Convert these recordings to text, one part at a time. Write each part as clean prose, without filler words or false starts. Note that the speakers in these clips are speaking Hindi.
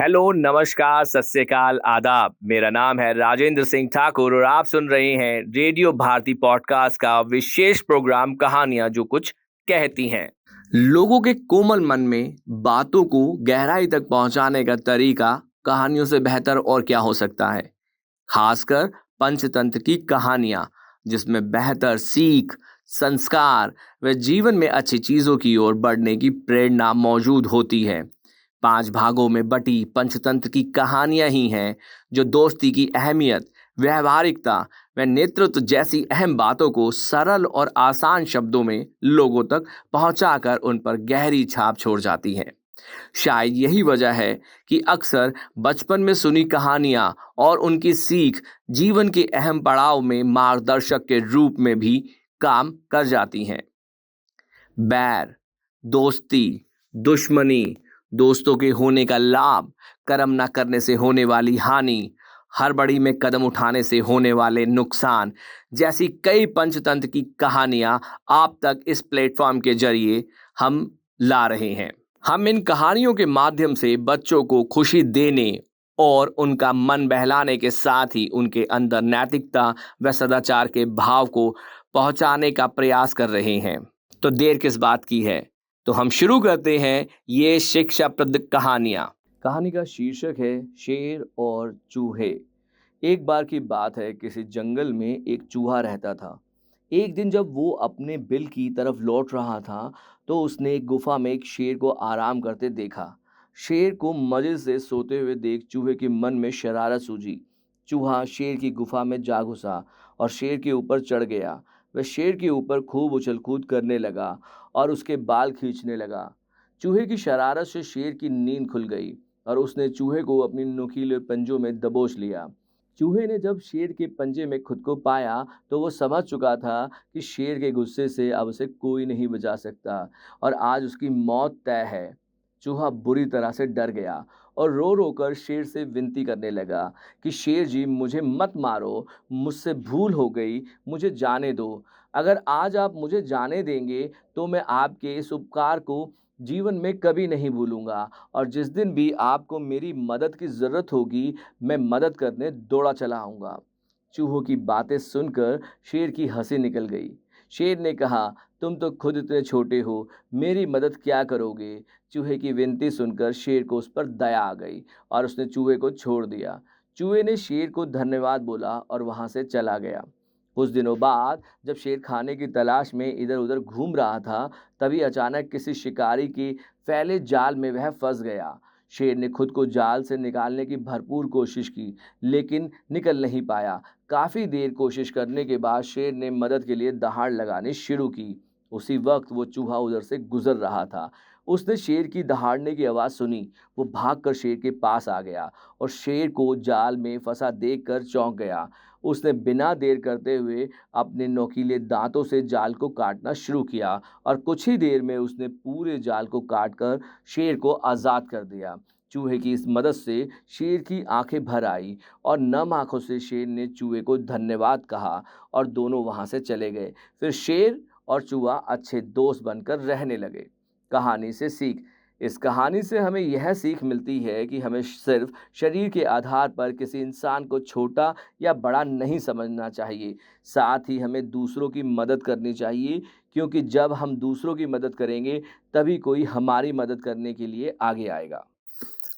हेलो, नमस्कार, सत श्री अकाल, आदाब। मेरा नाम है राजेंद्र सिंह ठाकुर और आप सुन रहे हैं रेडियो भारती पॉडकास्ट का विशेष प्रोग्राम कहानियां जो कुछ कहती हैं। लोगों के कोमल मन में बातों को गहराई तक पहुंचाने का तरीका कहानियों से बेहतर और क्या हो सकता है। खासकर पंचतंत्र की कहानियां जिसमें बेहतर सीख, संस्कार व जीवन में अच्छी चीजों की ओर बढ़ने की प्रेरणा मौजूद होती है। 5 भागों में बटी पंचतंत्र की कहानियां ही हैं जो दोस्ती की अहमियत, व्यावहारिकता व नेतृत्व जैसी अहम बातों को सरल और आसान शब्दों में लोगों तक पहुंचाकर उन पर गहरी छाप छोड़ जाती हैं। शायद यही वजह है कि अक्सर बचपन में सुनी कहानियां और उनकी सीख जीवन के अहम पड़ाव में मार्गदर्शक के रूप में भी काम कर जाती हैं। बैर, दोस्ती, दुश्मनी, दोस्तों के होने का लाभ, कर्म न करने से होने वाली हानि, हड़बड़ी में कदम उठाने से होने वाले नुकसान जैसी कई पंचतंत्र की कहानियां आप तक इस प्लेटफॉर्म के जरिए हम ला रहे हैं। हम इन कहानियों के माध्यम से बच्चों को खुशी देने और उनका मन बहलाने के साथ ही उनके अंदर नैतिकता व सदाचार के भाव को पहुंचाने का प्रयास कर रहे हैं। तो देर किस बात की है, तो हम शुरू करते हैं ये शिक्षाप्रद कहानियां। कहानी का शीर्षक है शेर और चूहे। एक बार की बात है, किसी जंगल में एक चूहा रहता था। एक दिन जब वो अपने बिल की तरफ लौट रहा था तो उसने एक गुफा में एक शेर को आराम करते देखा। शेर को मजे से सोते हुए देख चूहे के मन में शरारत सूझी। चूहा शेर की गुफा में जा घुसा और शेर के ऊपर चढ़ गया। वह शेर के ऊपर खूब उछल कूद करने लगा और उसके बाल खींचने लगा। चूहे की शरारत से शेर की नींद खुल गई और उसने चूहे को अपनी नुकीले पंजों में दबोच लिया। चूहे ने जब शेर के पंजे में खुद को पाया तो वो समझ चुका था कि शेर के गुस्से से अब उसे कोई नहीं बचा सकता और आज उसकी मौत तय है। चूहा बुरी तरह से डर गया और रो रो कर शेर से विनती करने लगा कि शेर जी, मुझे मत मारो, मुझसे भूल हो गई, मुझे जाने दो। अगर आज आप मुझे जाने देंगे तो मैं आपके इस उपकार को जीवन में कभी नहीं भूलूंगा और जिस दिन भी आपको मेरी मदद की ज़रूरत होगी मैं मदद करने दौड़ा चला आऊँगा। चूहों की बातें सुनकर शेर की हंसी निकल गई। शेर ने कहा, तुम तो खुद इतने छोटे हो, मेरी मदद क्या करोगे? चूहे की विनती सुनकर शेर को उस पर दया आ गई और उसने चूहे को छोड़ दिया। चूहे ने शेर को धन्यवाद बोला और वहां से चला गया। कुछ दिनों बाद जब शेर खाने की तलाश में इधर उधर घूम रहा था, तभी अचानक किसी शिकारी के फैले जाल में वह फंस गया। शेर ने खुद को जाल से निकालने की भरपूर कोशिश की, लेकिन निकल नहीं पाया। काफी देर कोशिश करने के बाद शेर ने मदद के लिए दहाड़ लगानी शुरू की। उसी वक्त वो चूहा उधर से गुजर रहा था। उसने शेर की दहाड़ने की आवाज़ सुनी। वो भागकर शेर के पास आ गया और शेर को जाल में फंसा देखकर चौंक गया। उसने बिना देर करते हुए अपने नोकीले दांतों से जाल को काटना शुरू किया और कुछ ही देर में उसने पूरे जाल को काटकर शेर को आज़ाद कर दिया। चूहे की इस मदद से शेर की आंखें भर आई और नम आंखों से शेर ने चूहे को धन्यवाद कहा और दोनों वहां से चले गए। फिर शेर और चूहा अच्छे दोस्त बनकर रहने लगे। कहानी से सीख। इस कहानी से हमें यह सीख मिलती है कि हमें सिर्फ शरीर के आधार पर किसी इंसान को छोटा या बड़ा नहीं समझना चाहिए। साथ ही हमें दूसरों की मदद करनी चाहिए, क्योंकि जब हम दूसरों की मदद करेंगे तभी कोई हमारी मदद करने के लिए आगे आएगा।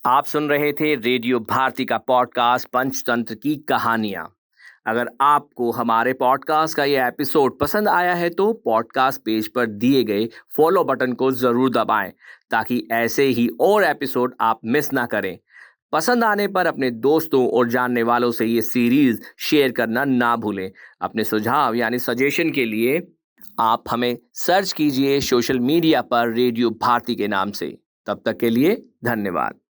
आप सुन रहे थे रेडियो भारती का पॉडकास्ट पंचतंत्र की कहानियां। अगर आपको हमारे पॉडकास्ट का ये एपिसोड पसंद आया है तो पॉडकास्ट पेज पर दिए गए फॉलो बटन को जरूर दबाएं ताकि ऐसे ही और एपिसोड आप मिस ना करें। पसंद आने पर अपने दोस्तों और जानने वालों से ये सीरीज शेयर करना ना भूलें। अपने सुझाव यानी सजेशन के लिए आप हमें सर्च कीजिए सोशल मीडिया पर रेडियो भारती के नाम से। तब तक के लिए धन्यवाद।